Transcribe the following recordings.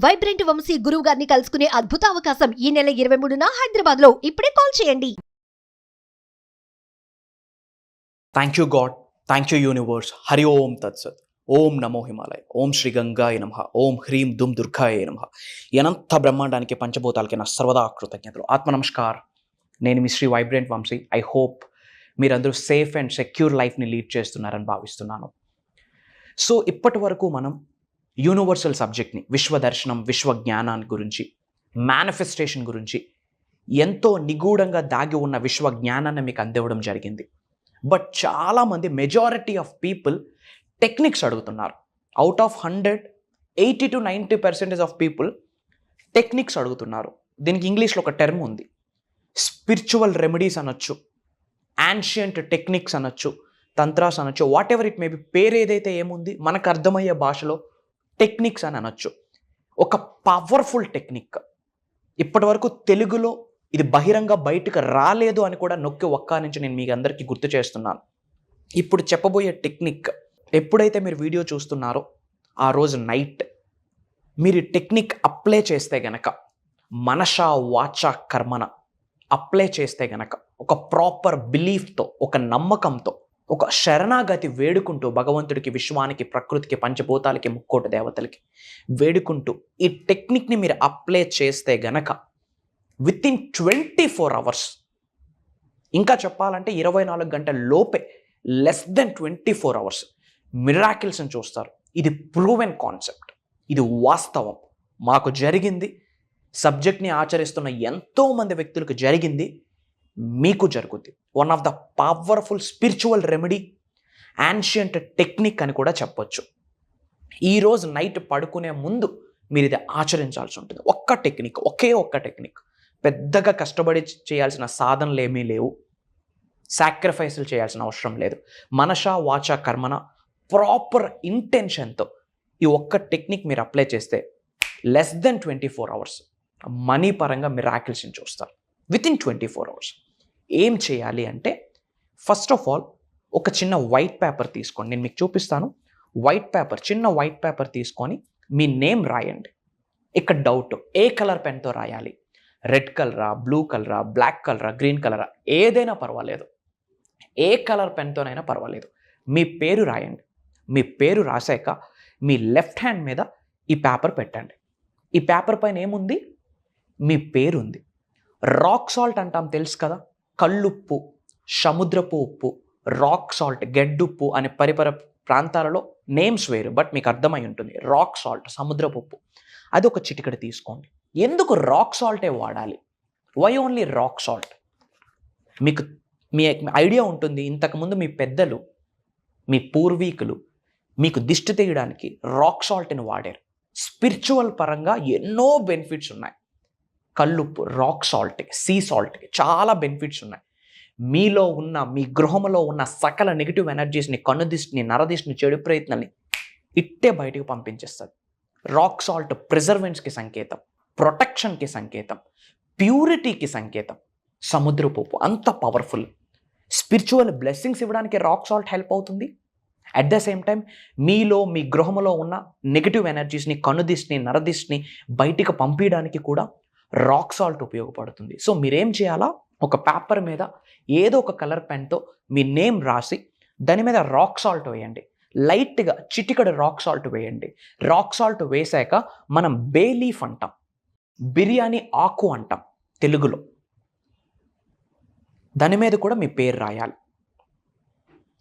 Vibrant Vamsi గురువు గారిని కలుసుకునే అద్భుత అవకాశం ఈ నెల 23న హైదరాబాద్ లో. ఇప్పుడే కాల్ చేయండి. Thank you God, thank you universe. Hari ఓం తత్సత్. ఓం నమో హిమాలయ. ఓం శ్రీ గంగాయ నమః. ఓం హ్రీం దుమ్ దుర్గాయ నమః. అనంత బ్రహ్మాండానికి పంచభూతాలకి నా సర్వదా కృతజ్ఞతలు. ఆత్మ నమస్కార్. నేను మీ Shri vibrant Vamshi. I hope మీరందరూ సేఫ్ అండ్ సెక్యూర్ లైఫ్ని లీడ్ చేస్తున్నారని భావిస్తున్నాను. సో ఇప్పటి వరకు మనం యూనివర్సల్ సబ్జెక్ట్ని, విశ్వదర్శనం, విశ్వజ్ఞానాన్ని గురించి, మేనిఫెస్టేషన్ గురించి, ఎంతో నిగూఢంగా దాగి ఉన్న విశ్వజ్ఞానాన్ని మీకు అందివ్వడం జరిగింది. బట్ చాలామంది, మెజారిటీ ఆఫ్ పీపుల్ టెక్నిక్స్ అడుగుతున్నారు. Out of 100, 80 to 90% of people techniques అడుగుతున్నారు. దీనికి ఇంగ్లీష్లో ఒక టర్మ్ ఉంది, స్పిరిచువల్ రెమెడీస్ అనొచ్చు, యాన్షియంట్ టెక్నిక్స్ అనొచ్చు, తంత్రాస్ అనొచ్చు, what ever it may be. పేరు ఏదైతే ఏముంది, మనకు అర్థమయ్యే భాషలో టెక్నిక్స్ అని అనొచ్చు. ఒక పవర్ఫుల్ టెక్నిక్. ఇప్పటి వరకు తెలుగులో ఇది బహిరంగ బయటకు రాలేదు అని కూడా నొక్కి ఒక్క నుంచి నేను మీకు అందరికీ గుర్తు చేస్తున్నాను. ఇప్పుడు చెప్పబోయే టెక్నిక్ ఎప్పుడైతే మీరు వీడియో చూస్తున్నారో ఆ రోజు నైట్ మీరు టెక్నిక్ అప్లై చేస్తే గనక, మనష వాచ కర్మన అప్లై చేస్తే గనక, ఒక ప్రాపర్ బిలీఫ్తో, ఒక నమ్మకంతో, ఒక శరణాగతి వేడుకుంటూ భగవంతుడికి, విశ్వానికి, ప్రకృతికి, పంచభూతాలకి, ముక్కోటి దేవతలకి వేడుకుంటూ ఈ టెక్నిక్ని మీరు అప్లై చేస్తే గనక వితిన్ 24 hours, ఇంకా చెప్పాలంటే 24 గంటల లోపే, లెస్ దెన్ 24 hours మిరాకిల్స్ని చూస్తారు. ఇది ప్రూవెన్ కాన్సెప్ట్, ఇది వాస్తవం. మాకు జరిగింది, సబ్జెక్ట్ని ఆచరిస్తున్న ఎంతోమంది వ్యక్తులకు జరిగింది, మీకు జరుగుద్ది. One of the powerful spiritual remedy, ancient technique అని కూడా చెప్పొచ్చు. ఈరోజు నైట్ పడుకునే ముందు మీరు ఇది ఆచరించాల్సి ఉంటుంది. ఒక్క టెక్నిక్, ఒకే ఒక్క టెక్నిక్. పెద్దగా కష్టపడి చేయాల్సిన సాధనలు ఏమీ లేవు, సాక్రిఫైస్లు చేయాల్సిన అవసరం లేదు. మనష వాచ కర్మన ప్రాపర్ ఇంటెన్షన్తో ఈ ఒక్క టెక్నిక్ మీరు అప్లై చేస్తే లెస్ దెన్ 24 hours మనీ పరంగా మిరాకిల్స్ని చూస్తారు. వితిన్ 24 hours ఏం చేయాలి అంటే, ఫస్ట్ ఆఫ్ ఆల్ ఒక చిన్న వైట్ పేపర్ తీసుకోండి. నేను మీకు చూపిస్తాను. వైట్ పేపర్, చిన్న వైట్ పేపర్ తీసుకొని మీ నేమ్ రాయండి. ఇక్కడ డౌట్, ఏ కలర్ పెన్తో రాయాలి? రెడ్ కలరా, బ్లూ కలరా, బ్లాక్ కలరా, గ్రీన్ కలరా, ఏదైనా పర్వాలేదు, ఏ కలర్ పెన్తోనైనా పర్వాలేదు. మీ పేరు రాయండి. మీ పేరు రాశాక మీ లెఫ్ట్ హ్యాండ్ మీద ఈ పేపర్ పెట్టండి. ఈ పేపర్ పైన ఏముంది? మీ పేరు ఉంది. రాక్ సాల్ట్ అంటాం, తెలుసు కదా, కల్లుప్పు, సముద్రపు ఉప్పు, రాక్ సాల్ట్, గెడ్డుప్పు అనే పరిపర ప్రాంతాలలో నేమ్స్ వేరు, బట్ మీకు అర్థమై ఉంటుంది. రాక్ సాల్ట్, సముద్రపు ఉప్పు, అది ఒక చిటికెడు తీసుకోండి. ఎందుకు రాక్ సాల్టే వాడాలి? Why only rock salt? మీకు మీ ఐడియా ఉంటుంది. ఇంతకుముందు మీ పెద్దలు, మీ పూర్వీకులు మీకు దిష్టి తీయడానికి రాక్ సాల్ట్ని వాడారు. స్పిరిచువల్ పరంగా ఎన్నో బెనిఫిట్స్ ఉన్నాయి. కల్లుప్పు, రాక్ సాల్ట్కి, సీ సాల్ట్కి చాలా బెనిఫిట్స్ ఉన్నాయి. మీలో ఉన్న, మీ గృహంలో ఉన్న సకల నెగిటివ్ ఎనర్జీస్ని, కన్నుదిష్టిని, నరదిష్టిని, చెడు ప్రయత్నాన్ని ఇట్టే బయటకు పంపించేస్తుంది. రాక్ సాల్ట్ ప్రిజర్వెంట్స్కి సంకేతం, ప్రొటెక్షన్కి సంకేతం, ప్యూరిటీకి సంకేతం. సముద్రపు ఉప్పు అంత పవర్ఫుల్. స్పిరిచువల్ బ్లెస్సింగ్స్ ఇవ్వడానికి రాక్ సాల్ట్ హెల్ప్ అవుతుంది. అట్ ద సేమ్ టైం మీలో, మీ గృహంలో ఉన్న నెగిటివ్ ఎనర్జీస్ని, కన్నుదిష్టిని, నరదిష్టిని బయటికి పంపించడానికి కూడా రాక్ సాల్ట్ ఉపయోగపడుతుంది. సో మీరేం చేయాలా, ఒక పేపర్ మీద ఏదో ఒక కలర్ పెన్తో మీ నేమ్ రాసి దాని మీద రాక్ సాల్ట్ వేయండి. లైట్గా చిటికడ రాక్ సాల్ట్ వేయండి. రాక్ సాల్ట్ వేసాక మనం బే లీఫ్ అంటాం, బిర్యానీ ఆకు అంటాం తెలుగులో, దాని మీద కూడా మీ పేరు రాయాలి.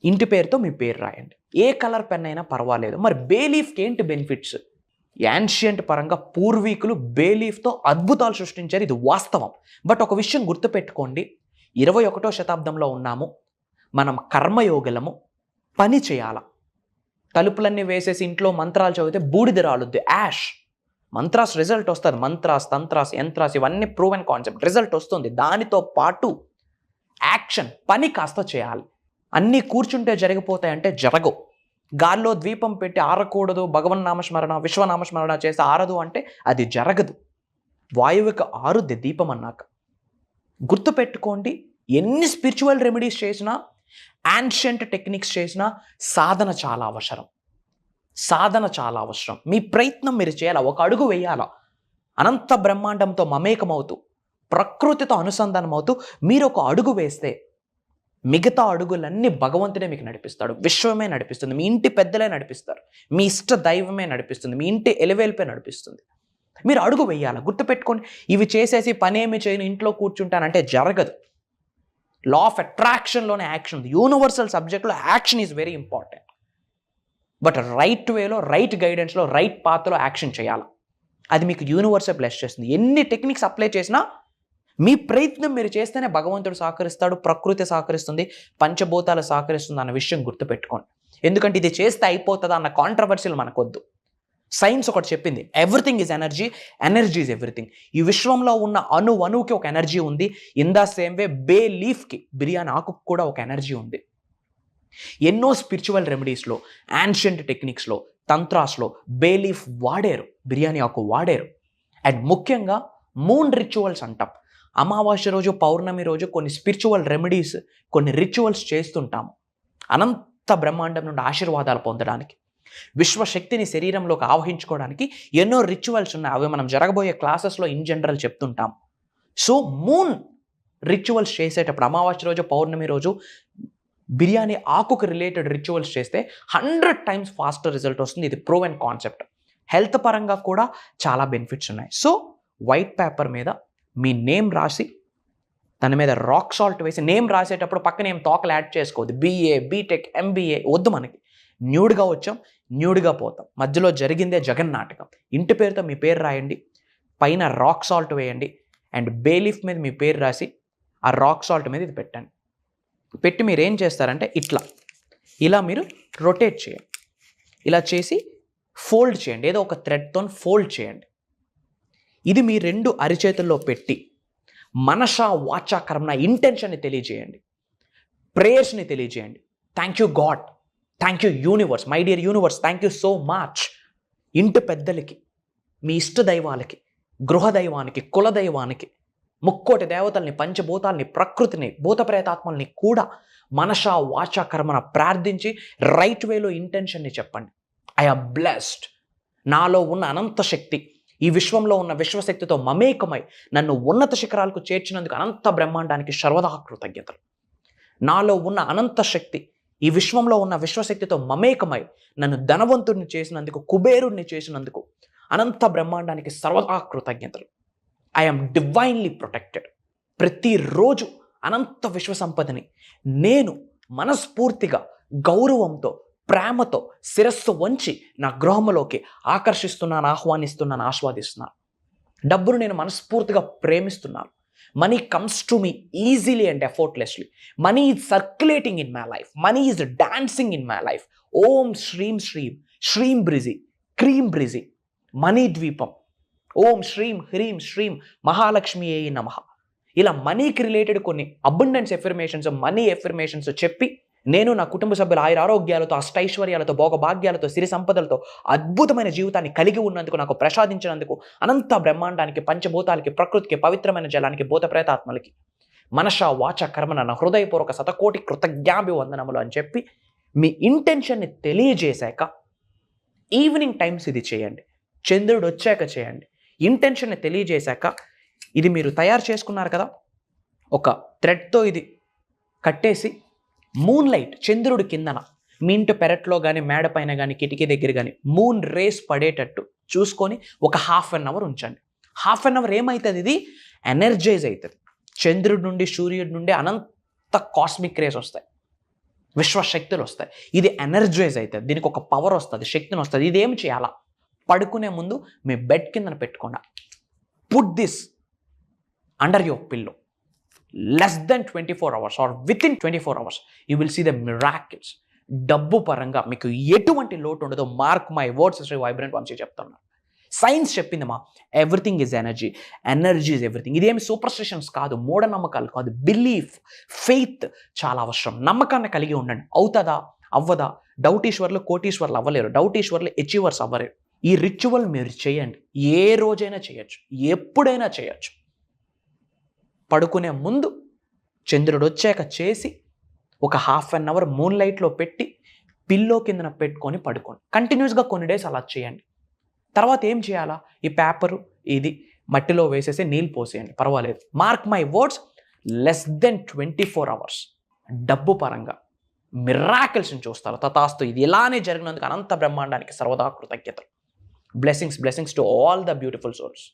ఇంటి పేరుతో మీ పేరు రాయండి. ఏ కలర్ పెన్ అయినా పర్వాలేదు. మరి బే లీఫ్కి ఏంటి బెనిఫిట్స్? యాన్షియంట్ పరంగా పూర్వీకులు బే లీఫ్తో అద్భుతాలు సృష్టించారు, ఇది వాస్తవం. బట్ ఒక విషయం గుర్తుపెట్టుకోండి, 21వ శతాబ్దంలో ఉన్నాము, మనం కర్మయోగులము, పని చేయాల. తలుపులన్నీ వేసేసి ఇంట్లో మంత్రాలు చదివితే బూడిద రాలుద్ది, యాష్. మంత్రాస్ రిజల్ట్ వస్తుంది. మంత్రాస్, తంత్రాస్, యంత్రాస్ ఇవన్నీ ప్రూవెన్ కాన్సెప్ట్, రిజల్ట్ వస్తుంది. దానితో పాటు యాక్షన్, పని కాస్త చేయాలి. అన్నీ కూర్చుంటే జరిగిపోతాయంటే జరగవు. గాల్లో ద్వీపం పెట్టి ఆరకూడదు, భగవన్ నామస్మరణ, విశ్వనామస్మరణ చేస్తే ఆరదు అంటే అది జరగదు. వాయువుకి ఆరుద్ది దీపం అన్నాక. గుర్తుపెట్టుకోండి, ఎన్ని స్పిరిచువల్ రెమెడీస్ చేసినా, యాన్షియంట్ టెక్నిక్స్ చేసినా సాధన చాలా అవసరం. సాధన చాలా అవసరం. మీ ప్రయత్నం మీరు చేయాలా, ఒక అడుగు వేయాలా. అనంత బ్రహ్మాండంతో మమేకమవుతూ, ప్రకృతితో అనుసంధానం అవుతూ మీరు ఒక అడుగు వేస్తే మిగతా అడుగులన్నీ భగవంతుడే మీకు నడిపిస్తాడు. విశ్వమే నడిపిస్తుంది, మీ ఇంటి పెద్దలే నడిపిస్తారు, మీ ఇష్ట దైవమే నడిపిస్తుంది, మీ ఇంటి ఎలివేల్పే నడిపిస్తుంది. మీరు అడుగు వేయాలి. గుర్తుపెట్టుకొని ఇవి చేసేసి పనేమి చేయను ఇంట్లో కూర్చుంటానంటే జరగదు. లా ఆఫ్ అట్రాక్షన్లోనే యాక్షన్ ఉంది. యూనివర్సల్ సబ్జెక్ట్లో action is very important. But right వేలో, రైట్ గైడెన్స్లో, రైట్ పాత్లో యాక్షన్ చేయాలి. అది మీకు యూనివర్సే బ్లెస్ చేస్తుంది. ఎన్ని టెక్నిక్స్ అప్లై చేసినా మీ ప్రయత్నం మీరు చేస్తేనే భగవంతుడు సహకరిస్తాడు, ప్రకృతి సహకరిస్తుంది, పంచభూతాలు సహకరిస్తుంది అన్న విషయం గుర్తుపెట్టుకోండి. ఎందుకంటే ఇది చేస్తే అయిపోతుందా అన్న కాంట్రవర్సీలు మనకొద్దు. సైన్స్ ఒకటి చెప్పింది, everything is energy, energy is everything. ఈ విశ్వంలో ఉన్న అణువుకి ఒక ఎనర్జీ ఉంది. ఇన్ ద సేమ్ వే బే లీఫ్కి, బిర్యానీ ఆకుకు కూడా ఒక ఎనర్జీ ఉంది. ఎన్నో స్పిరిచువల్ రెమెడీస్లో, యాన్షియంట్ టెక్నిక్స్లో, తంత్రాస్లో బే లీఫ్ వాడారు, బిర్యానీ ఆకు వాడారు. అండ్ ముఖ్యంగా మూన్ రిచువల్స్ అంటాం. అమావాస్య రోజు, పౌర్ణమి రోజు కొన్ని స్పిరిచువల్ రెమెడీస్, కొన్ని రిచువల్స్ చేస్తుంటాము అనంత బ్రహ్మాండం నుండి ఆశీర్వాదాలు పొందడానికి, విశ్వశక్తిని శరీరంలోకి ఆవహించుకోవడానికి ఎన్నో రిచువల్స్ ఉన్నాయి. అవి మనం జరగబోయే క్లాసెస్లో ఇన్ జనరల్ చెప్తుంటాం. సో మూన్ రిచువల్స్ చేసేటప్పుడు అమావాస్య రోజు, పౌర్ణమి రోజు బిర్యానీ ఆకుకు రిలేటెడ్ రిచువల్స్ చేస్తే 100 times ఫాస్టర్ రిజల్ట్ వస్తుంది. ఇది ప్రూవెన్ కాన్సెప్ట్. హెల్త్ పరంగా కూడా చాలా బెనిఫిట్స్ ఉన్నాయి. సో వైట్ పేపర్ మీద మీ నేమ్ రాసి, దాని మీద రాక్ సాల్ట్ వేసి, నేమ్ రాసేటప్పుడు పక్కన ఏం తోకలు యాడ్ చేసుకోవద్దు. BA, BTech, MBA వద్దు. మనకి న్యూడ్గా వచ్చాం, న్యూడ్గా పోతాం. మధ్యలో జరిగిందే జగన్నాటకం. ఇంటి పేరుతో మీ పేరు రాయండి, పైన రాక్ సాల్ట్ వేయండి, అండ్ బేలీఫ్ మీద మీ పేరు రాసి ఆ రాక్ సాల్ట్ మీద ఇది పెట్టండి. పెట్టి మీరు ఏం చేస్తారంటే ఇలా మీరు రొటేట్ చేయండి. ఇలా చేసి ఫోల్డ్ చేయండి, ఏదో ఒక థ్రెడ్తో ఫోల్డ్ చేయండి. ఇది మీ 2 అరిచేతుల్లో పెట్టి మనస వాచ కర్మణ ఇంటెన్షన్ని తెలియజేయండి, ప్రేయర్స్ని తెలియజేయండి. Thank you God, thank you universe, my dear universe, thank you so much. ఇంటి పెద్దలకి, మీ ఇష్ట దైవాలకి, గృహదైవానికి, కులదైవానికి, ముక్కోటి దేవతల్ని, పంచభూతాల్ని, ప్రకృతిని, భూతప్రేతాత్మల్ని కూడా మనస వాచ కర్మణ ప్రార్థించి రైట్ వేలో ఇంటెన్షన్ని చెప్పండి. I am blessed. నాలో ఉన్న అనంత శక్తి ఈ విశ్వంలో ఉన్న విశ్వశక్తితో మమేకమై నన్ను ఉన్నత శిఖరాలకు చేర్చినందుకు అనంత బ్రహ్మాండానికి సర్వదా కృతజ్ఞతలు. నాలో ఉన్న అనంత శక్తి ఈ విశ్వంలో ఉన్న విశ్వశక్తితో మమేకమై నన్ను ధనవంతుడిని చేసినందుకు, కుబేరుడిని చేసినందుకు అనంత బ్రహ్మాండానికి సర్వదా కృతజ్ఞతలు. I'm divinely protected. ప్రతిరోజు అనంత విశ్వ సంపదని నేను మనస్ఫూర్తిగా, గౌరవంతో, ప్రేమతో శిరస్సు వంచి నా గృహంలోకి ఆకర్షిస్తున్నాను, ఆహ్వానిస్తున్నాను, ఆస్వాదిస్తున్నాను. డబ్బును నేను మనస్ఫూర్తిగా ప్రేమిస్తున్నాను. Money comes to me easily and effortlessly. Money is circulating in my life. Money is dancing in my life. ఓం శ్రీం శ్రీం శ్రీం బ్రిజి క్రీం బ్రిజి మనీ ద్వీపం. ఓం శ్రీం హ్రీం శ్రీం మహాలక్ష్మి ఏ నమః. ఇలా మనీకి రిలేటెడ్ కొన్ని అబండెన్స్ ఎఫర్మేషన్స్, మనీ ఎఫర్మేషన్స్ చెప్పి నేను నా కుటుంబ సభ్యుల ఆరోగ్యాలతో, అష్టైశ్వర్యాలతో, భోగభాగ్యాలతో, సిరి సంపదలతో అద్భుతమైన జీవితాన్ని కలిగి ఉన్నందుకు, నాకు ప్రసాదించినందుకు అనంత బ్రహ్మాండానికి, పంచభూతాలకి, ప్రకృతికి, పవిత్రమైన జలానికి, భూతప్రేతాత్మలకి మనస వాచ కర్మన నా హృదయపూర్వక శతకోటి కృతజ్ఞాభివందనములు అని చెప్పి మీ ఇంటెన్షన్ని తెలియజేశాక ఈవినింగ్ టైమ్స్ ఇది చేయండి. చంద్రుడు వచ్చాక చేయండి. ఇంటెన్షన్ని తెలియజేశాక ఇది మీరు తయారు చేసుకున్నారు కదా, ఒక థ్రెడ్తో ఇది కట్టేసి మూన్ లైట్, చంద్రుడి కిందన మీ ఇంటి పెరట్లో కానీ, మేడ పైన కానీ, కిటికీ దగ్గర కానీ మూన్ రేస్ పడేటట్టు చూసుకొని ఒక 1/2 hour ఉంచండి. 1/2 hour ఏమవుతుంది, ఇది ఎనర్జైజ్ అవుతుంది. చంద్రుడి నుండి, సూర్యుడి నుండి అనంత కాస్మిక్ రేస్ వస్తాయి, విశ్వశక్తులు వస్తాయి. ఇది ఎనర్జైజ్ అవుతుంది, దీనికి ఒక పవర్ వస్తుంది, శక్తిని వస్తుంది. ఇది ఏం చేయాలా, పడుకునే ముందు మీ బెడ్ కిందన పెట్టుకోండి. Put this under your pillow. less than 24 hours or within 24 hours you will see the miracles. డబ్బు పరంగా మీకు ఎటువంటి లోటు ఉండదు. Mark my words Shri vibrant Vamshi చెప్తున్నాను. సైన్స్ చెప్పిందమ్మా, everything is energy, energy is everything. ఇదేమి సూపర్స్టిషన్స్ కాదు, మూఢనమ్మకాలు కాదు. బిలీఫ్, ఫెయిత్ చాలా అవసరం. నమ్మకాన్ని కలిగి ఉండండి. అవుతుందా, అవ్వదా? డౌటీశ్వర్లు కోటీశ్వర్లు అవ్వలేరు, డౌటీశ్వర్లు అచీవర్స్ అవ్వలేరు. ఈ రిచువల్ మీరు చేయండి. ఏ రోజైనా చేయొచ్చు, ఎప్పుడైనా చేయొచ్చు. పడుకునే ముందు, చంద్రుడు వచ్చాక చేసి ఒక 1/2 hour మూన్ లైట్లో పెట్టి పిల్లో కిందన పెట్టుకొని పడుకోండి. కంటిన్యూస్గా కొన్ని డేస్ అలా చేయండి. తర్వాత ఏం చేయాలా, ఈ పేపరు ఇది మట్టిలో వేసేసి నీళ్ళు పోసేయండి, పర్వాలేదు. Mark my words, less than 24 hours డబ్బు పరంగా మిరాకిల్స్ని చూస్తారు. తథాస్తు. ఇది ఇలానే జరిగినందుకు అనంత బ్రహ్మాండానికి సర్వదా కృతజ్ఞతలు. Blessings to all the beautiful souls.